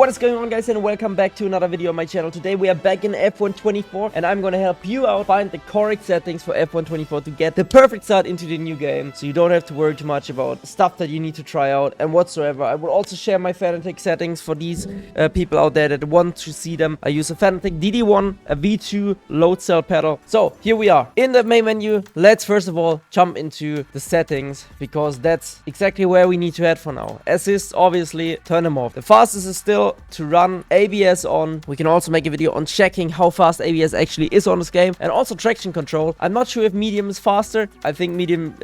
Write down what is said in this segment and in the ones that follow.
What is going on, guys, and welcome back to another video on my channel. Today we are back in F1 24 and I'm gonna help you out find the correct settings for F1 24 to get the perfect start into the new game, so you don't have to worry too much about stuff that you need to try out and whatsoever. I will also share my Fanatec settings for these people out there that want to see them. I use a Fanatec DD1, a V2 load cell pedal. So here we are in the main menu. Let's first of all jump into the settings, because that's exactly where we need to head for now. Assist, obviously, turn them off. The fastest is still to run ABS on. We can also make a video on checking how fast ABS actually is on this game, and also traction control. I'm not sure if medium is faster. I think medium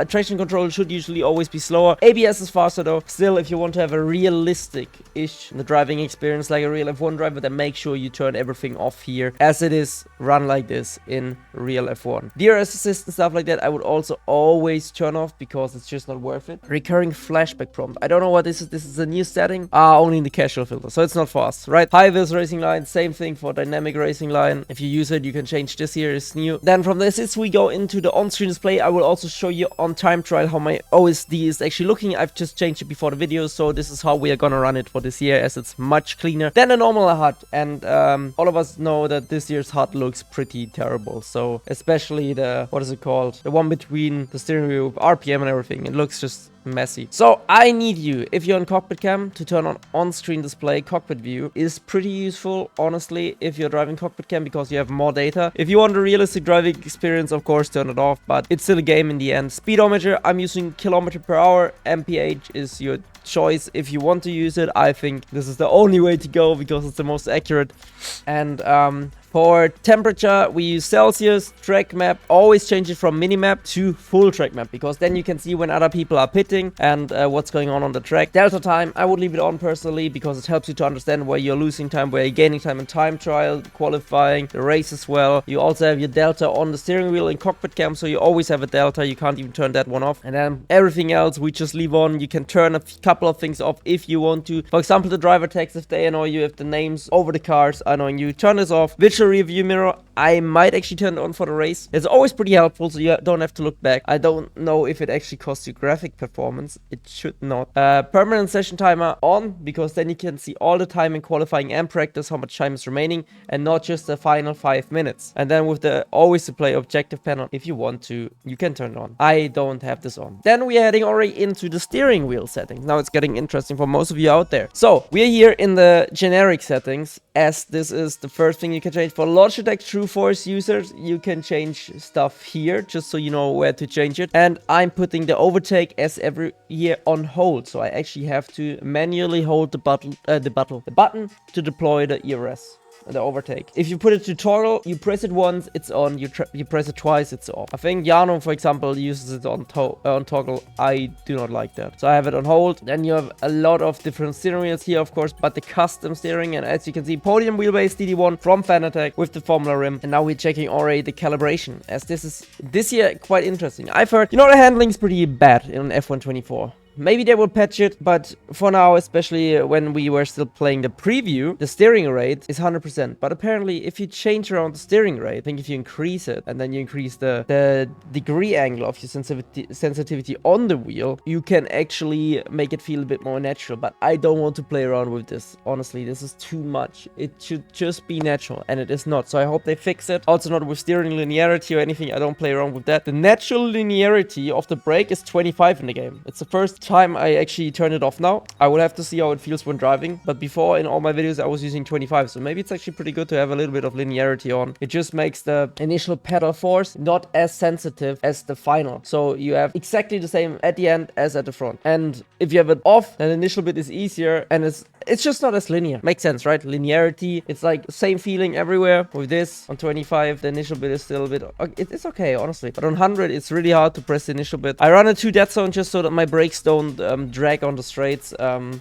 traction control should usually always be slower. ABS is faster though. Still, if you want to have a realistic-ish driving experience like a real F1 driver, then make sure you turn everything off here, as it is run like this in real F1. DRS assist and stuff like that I would also always turn off, because it's just not worth it. Recurring flashback prompt, I don't know what this is. This is a new setting, only in the casual filter, so it's not for us, right? High vis racing line, same thing for dynamic racing line. If you use it, you can change this here, it's new. Then from this is we go into the on-screen display. I will also show you on time trial how my OSD is actually looking. I've just changed it before the video, so this is how we are gonna run it for this year, as it's much cleaner than a normal HUD. And all of us know that this year's HUD looks pretty terrible, so especially the, what is it called, the one between the steering wheel, RPM and everything, it looks just messy. So I need you, if you're on cockpit cam, to turn on screen display. Cockpit view is pretty useful, honestly, if you're driving cockpit cam, because you have more data. If you want a realistic driving experience, of course, turn it off, but it's still a game in the end. Speedometer, I'm using kilometer per hour. MPH is your choice if you want to use it. I think this is the only way to go, because it's the most accurate. And for temperature, we use Celsius. Track map, always change it from minimap to full track map, because then you can see when other people are pitting and what's going on the track. Delta time, I would leave it on personally, because it helps you to understand where you're losing time, where you're gaining time in time trial, qualifying, the race as well. You also have your delta on the steering wheel in cockpit cam, so you always have a delta. You can't even turn that one off. And then everything else we just leave on. You can turn a couple of things off if you want to. For example, the driver tags, if they annoy you, if the names over the cars are annoying you, turn this off. Visual review mirror, I might actually turn it on for the race. It's always pretty helpful, so you don't have to look back. I don't know if it actually costs you graphic performance. It should not. Permanent session timer on, because then you can see all the time in qualifying and practice how much time is remaining, and not just the final 5 minutes. And then with the always to play objective panel, if you want to, you can turn it on. I don't have this on. Then we are heading already into the steering wheel settings. Now it's getting interesting for most of you out there. So we are here in the generic settings, as this is the first thing you can change. For Logitech True Force users, you can change stuff here, just so you know where to change it. And I'm putting the overtake as every year on hold, so I actually have to manually hold the button to deploy the ERS. The overtake. If you put it to toggle, you press it once, it's on. You press it twice, it's off. I think Jano, for example, uses it on toggle. I do not like that, so I have it on hold. Then you have a lot of different steering wheels here, of course, but the custom steering, and as you can see, podium wheelbase DD1 from Fanatec with the Formula rim. And now we're checking already the calibration, as this is this year quite interesting. I've heard, the handling's pretty bad in F1 24. Maybe they will patch it, but for now, especially when we were still playing the preview, the steering rate is 100%. But apparently, if you change around the steering rate, I think if you increase it, and then you increase the degree angle of your sensitivity on the wheel, you can actually make it feel a bit more natural. But I don't want to play around with this. Honestly, this is too much. It should just be natural, and it is not. So I hope they fix it. Also not with steering linearity or anything. I don't play around with that. The natural linearity of the brake is 25 in the game. It's the first time I actually turn it off now. I will have to see how it feels when driving, but before in all my videos I was using 25, so maybe it's actually pretty good to have a little bit of linearity on. It just makes the initial pedal force not as sensitive as the final, so you have exactly the same at the end as at the front. And if you have it off, then the initial bit is easier, and it's just not as linear. Makes sense, right? Linearity, it's like the same feeling everywhere. With this on 25, the initial bit is still a bit, it's okay, honestly, but on 100 it's really hard to press the initial bit. I run it to dead zone just so that my brakes don't drag on the straights,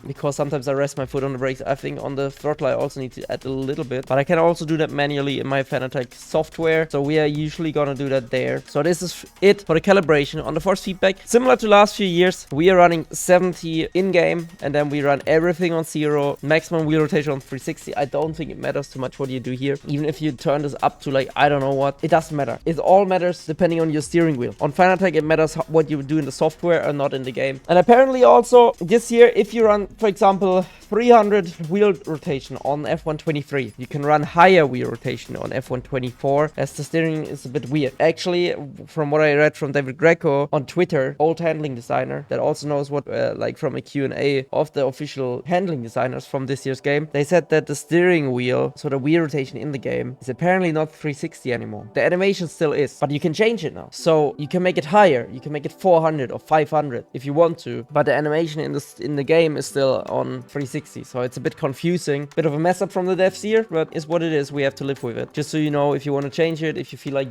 because sometimes I rest my foot on the brakes. I think on the throttle I also need to add a little bit, but I can also do that manually in my Fanatec software, so we are usually gonna do that there. So this is it for the calibration. On the force feedback, similar to last few years, we are running 70 in-game, and then we run everything on 0, maximum wheel rotation on 360. I don't think it matters too much what you do here. Even if you turn this up to, like, I don't know what, it doesn't matter. It all matters depending on your steering wheel. On Fanatec it matters what you do in the software and not in the game. And And apparently also this year, if you run, for example, 300 wheel rotation on F123, you can run higher wheel rotation on F124, as the steering is a bit weird. Actually, from what I read from David Greco on Twitter, old handling designer that also knows what, like from a Q&A of the official handling designers from this year's game, they said that the steering wheel, so the wheel rotation in the game, is apparently not 360 anymore. The animation still is, but you can change it now. So you can make it higher, you can make it 400 or 500 if you want to, but the animation in the game is still on 360. So it's a bit confusing, bit of a mess up from the devs here, but it's what it is. We have to live with it. Just so you know, if you want to change it, if you feel like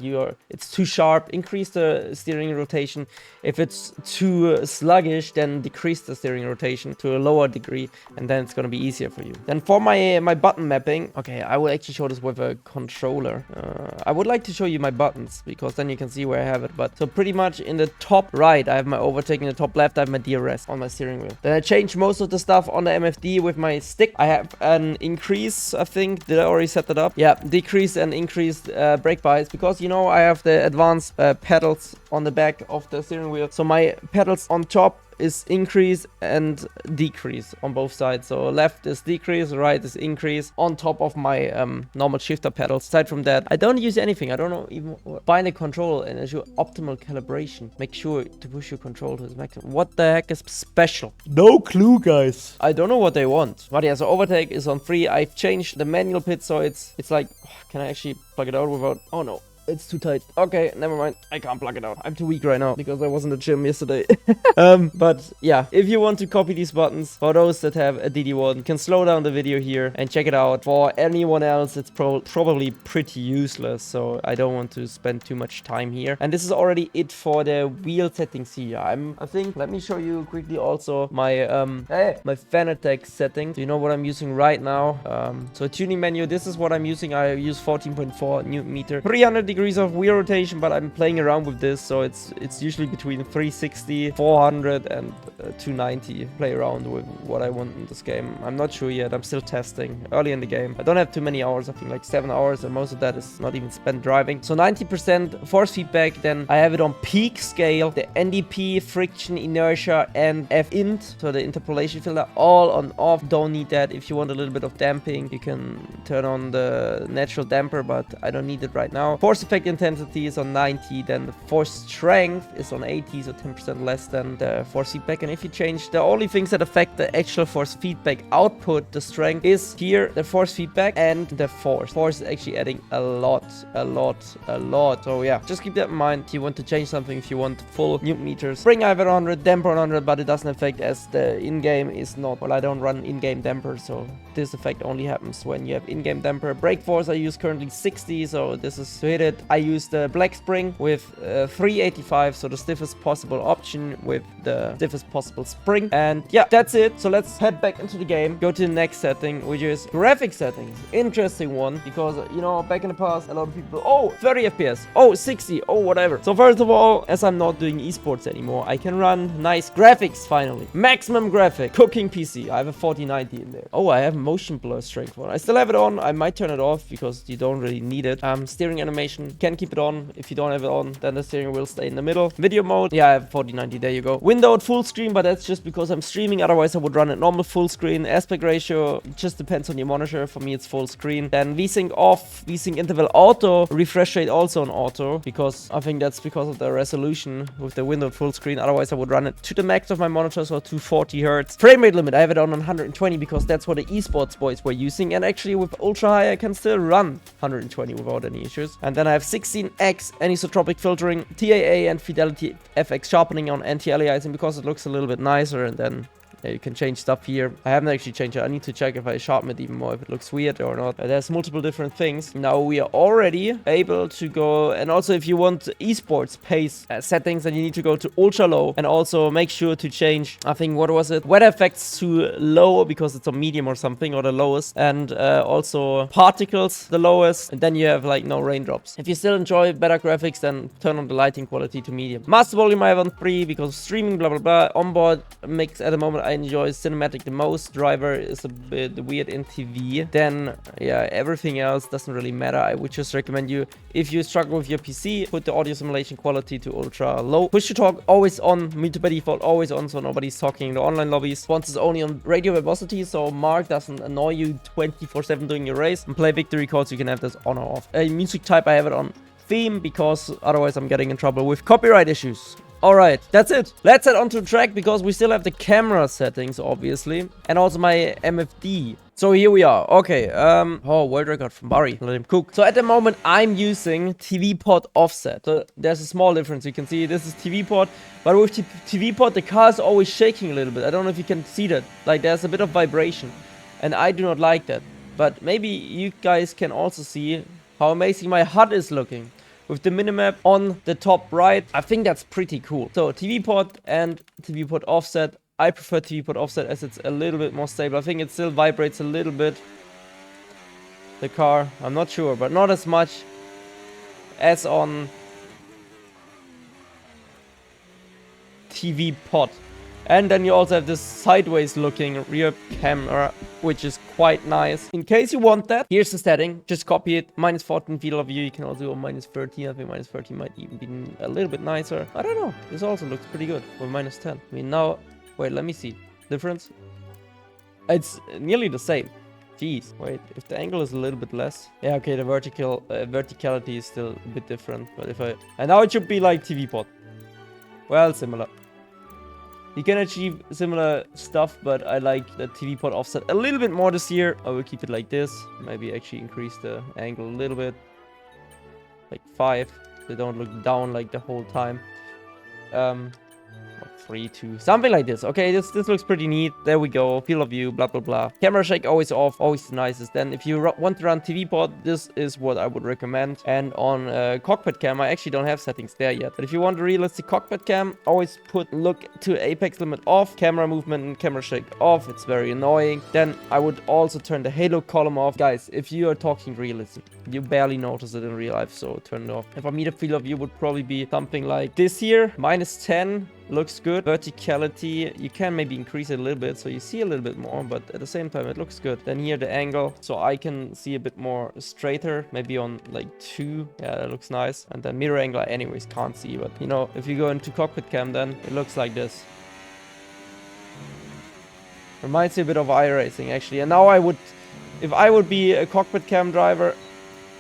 it's too sharp, increase the steering rotation. If it's too sluggish, then decrease the steering rotation to a lower degree, and then it's going to be easier for you. Then for my button mapping, okay, I will actually show this with a controller. I would like to show you my buttons, because then you can see where I have it. But so pretty much in the top right, I have my overtake. In the top left, I have my DRS on my steering wheel. Then I changed most of the stuff on the MFD with my stick. I have an increase, I think. Did I already set that up? Yeah, decrease and increased brake bias, because you know I have the advanced pedals on the back of the steering wheel. So my pedals on top is increase and decrease on both sides. So left is decrease, right is increase on top of my normal shifter pedals. Aside from that, I don't use anything. I don't know even find a control and ensure optimal calibration. Make sure to push your control to its maximum. What the heck is special? No clue, guys. I don't know what they want. But yeah, so overtake is on 3. I've changed the manual pit, so it's like, can I actually plug it out without? Oh no. It's too tight. Okay, never mind. I can't plug it out. I'm too weak right now because I was in the gym yesterday. But yeah, if you want to copy these buttons, for those that have a DD1, you can slow down the video here and check it out. For anyone else, it's probably pretty useless, so I don't want to spend too much time here. And this is already it for the wheel settings here. I think, let me show you quickly also my my Fanatec settings. You know what I'm using right now. So tuning menu, this is what I'm using. I use 14.4 Newton meter, 300 degrees of wheel rotation, but I'm playing around with this, so it's usually between 360, 400 and 290. Play around with what I want in this game. I'm not sure yet. I'm still testing early in the game. I don't have too many hours. I think like 7 hours, and most of that is not even spent driving. So 90% force feedback. Then I have it on peak scale, the NDP, friction, inertia, and F-int, so the interpolation filter, all on off. Don't need that. If you want a little bit of damping, you can turn on the natural damper, but I don't need it right now. Force effect intensity is on 90, then the force strength is on 80, so 10% less than the force feedback. And if you change the only things that affect the actual force feedback output, the strength is here, the force feedback and the force. Force is actually adding a lot. So yeah, just keep that in mind. If you want to change something, if you want full Newton meters, spring I have 100, damper 100, but it doesn't affect as the in-game is not, well, I don't run in-game damper, so this effect only happens when you have in-game damper. Brake force I use currently 60, so this is to hit it. I use the black spring with 385, so the stiffest possible option with the stiffest possible spring. And yeah, that's it. So let's head back into the game, go to the next setting, which is graphic settings. Interesting one, because you know, back in the past, a lot of people, oh, 30 FPS, oh, 60, oh, whatever. So first of all, as I'm not doing esports anymore, I can run nice graphics finally. Maximum graphic, cooking PC. I have a 4090 in there. Oh, I have motion blur strength one. I still have it on. I might turn it off because you don't really need it. Steering animation, can keep it on. If you don't have it on, then the steering will stay in the middle. Video mode, yeah, I have 4090, there you go. Windowed full screen, but that's just because I'm streaming. Otherwise, I would run it normal full screen. Aspect ratio, it just depends on your monitor. For me, it's full screen. Then VSync off, VSync interval auto, refresh rate also on auto, because I think that's because of the resolution with the windowed full screen. Otherwise, I would run it to the max of my monitor, so 240 hertz. Frame rate limit, I have it on 120 because that's what the esports boys were using. And actually, with ultra high, I can still run 120 without any issues. And then I have 16x anisotropic filtering, TAA and Fidelity FX sharpening on anti-aliasing because it looks a little bit nicer. And then yeah, you can change stuff here. I haven't actually changed it. I need to check if I sharpen it even more, if it looks weird or not. There's multiple different things. Now we are already able to go, and also if you want esports pace settings, then you need to go to ultra low, and also make sure to change, I think, what was it? Weather effects to low because it's on medium or something, or the lowest, and also particles the lowest, and then you have like no raindrops. If you still enjoy better graphics, then turn on the lighting quality to medium. Master volume I have on 3 because streaming, blah blah blah. Onboard mix at the moment I enjoy cinematic the most. Driver is a bit weird in TV. Then, yeah, everything else doesn't really matter. I would just recommend you, if you struggle with your PC, put the audio simulation quality to ultra low. Push to talk always on, mute by default always on, so nobody's talking in the online lobbies. Sponsors only on radio velocity, so Mark doesn't annoy you 24/7 during your race. And play victory codes, you can have this on or off. Music type, I have it on theme, because otherwise I'm getting in trouble with copyright issues. Alright, that's it. Let's head on to track, because we still have the camera settings, obviously. And also my MFD. So here we are. Okay, oh, world record from Barry. Let him cook. So at the moment, I'm using TV pod offset. So there's a small difference. You can see this is TV pod. But with TV pod, the car is always shaking a little bit. I don't know if you can see that. Like, there's a bit of vibration. And I do not like that. But maybe you guys can also see how amazing my HUD is looking. With the minimap on the top right, I think that's pretty cool. So TV pod and TV pod offset. I prefer TV pod offset as it's a little bit more stable. I think it still vibrates a little bit. The car, I'm not sure, but not as much as on TV pod. And then you also have this sideways looking rear camera, which is quite nice. In case you want that, here's the setting. Just copy it. -14 field of view. You can also go -13. I think -13 might even be a little bit nicer. I don't know. This also looks pretty good. Or -10. I mean, now, wait, let me see. Difference? It's nearly the same. Jeez. Wait, if the angle is a little bit less. Yeah, okay, the verticality is still a bit different. But if and now it should be like TV pod. Well, similar. You can achieve similar stuff, but I like the TV pod offset a little bit more this year. I will keep it like this. Maybe actually increase the angle a little bit. Like 5. So they don't look down like the whole time. 3, 2, something like this. Okay, this looks pretty neat. There we go. Field of view, blah, blah, blah. Camera shake always off, always the nicest. Then if you want to run TV pod, this is what I would recommend. And on cockpit cam, I actually don't have settings there yet. But if you want a realistic cockpit cam, always put look to apex limit off, camera movement and camera shake off. It's very annoying. Then I would also turn the halo column off. Guys, if you are talking realistic, you barely notice it in real life, so turn it off. And for me, the field of view would probably be something like this here, -10. Looks good. Verticality, you can maybe increase it a little bit so you see a little bit more, but at the same time it looks good. Then here the angle, so I can see a bit more straighter, maybe on like 2. Yeah, that looks nice. And then mirror angle I anyways can't see, but you know, if you go into cockpit cam, then it looks like this. Reminds me a bit of iRacing actually. And now if I would be a cockpit cam driver,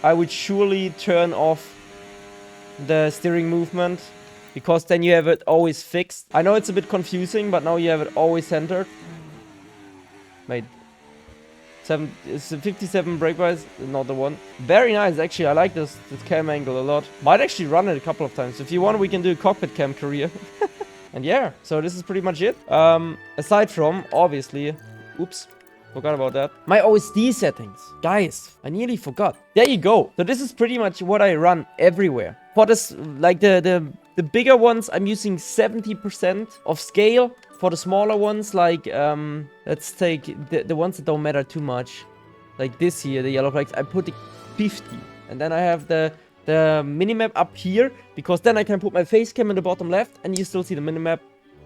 I would surely turn off the steering movement, because then you have it always fixed. I know it's a bit confusing, but now you have it always centered. Wait. 57 brake bias, not the one. Very nice, actually. I like this cam angle a lot. Might actually run it a couple of times. If you want, we can do a cockpit cam career. And yeah, so this is pretty much it. Aside from, obviously, oops, forgot about that. My OSD settings. Guys, I nearly forgot. There you go. So this is pretty much what I run everywhere. For this, like the bigger ones, I'm using 70% of scale. For the smaller ones, like, let's take the ones that don't matter too much. Like this here, the yellow flags, I put the 50. And then I have the minimap up here, because then I can put my face cam in the bottom left, and you still see the minimap.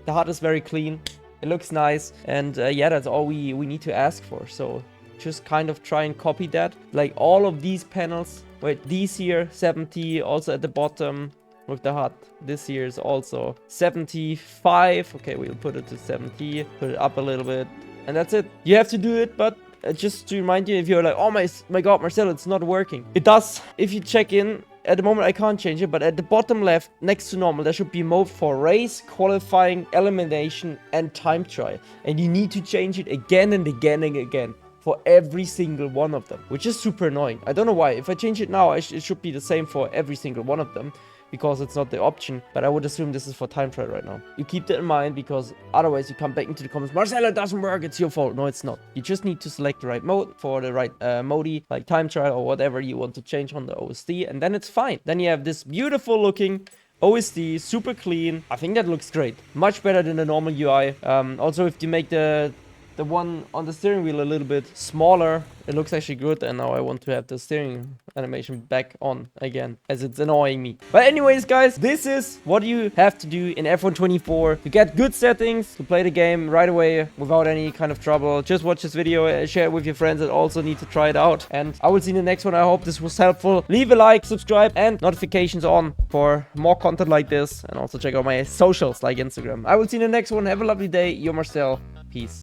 The HUD is very clean. It looks nice. And yeah, that's all we need to ask for. So just kind of try and copy that. Like all of these panels. Wait, these here, 70, also at the bottom. With the HUD. This here is also 75. Okay, we'll put it to 70. Put it up a little bit. And that's it. You have to do it, but just to remind you, if you're like, oh my god, Marcel, it's not working. It does. If you check in, at the moment I can't change it, but at the bottom left, next to normal, there should be mode for race, qualifying, elimination, and time trial. And you need to change it again and again and again. For every single one of them. Which is super annoying. I don't know why. If I change it now, it should be the same for every single one of them. Because it's not the option, but I would assume this is for time trial right now. You keep that in mind, because otherwise you come back into the comments, Marcel, it doesn't work, it's your fault. No, it's not. You just need to select the right mode for the right modi, like time trial or whatever you want to change on the OSD, and then it's fine. Then you have this beautiful looking OSD, super clean. I think that looks great. Much better than the normal UI. Also, if you make the the one on the steering wheel a little bit smaller. It looks actually good, and now I want to have the steering animation back on again, as it's annoying me. But anyways, guys, this is what you have to do in F1 24 to get good settings, to play the game right away without any kind of trouble. Just watch this video, share it with your friends that also need to try it out, and I will see you in the next one. I hope this was helpful. Leave a like, subscribe, and notifications on for more content like this, and also check out my socials like Instagram. I will see you in the next one. Have a lovely day. You're Marcel. Peace.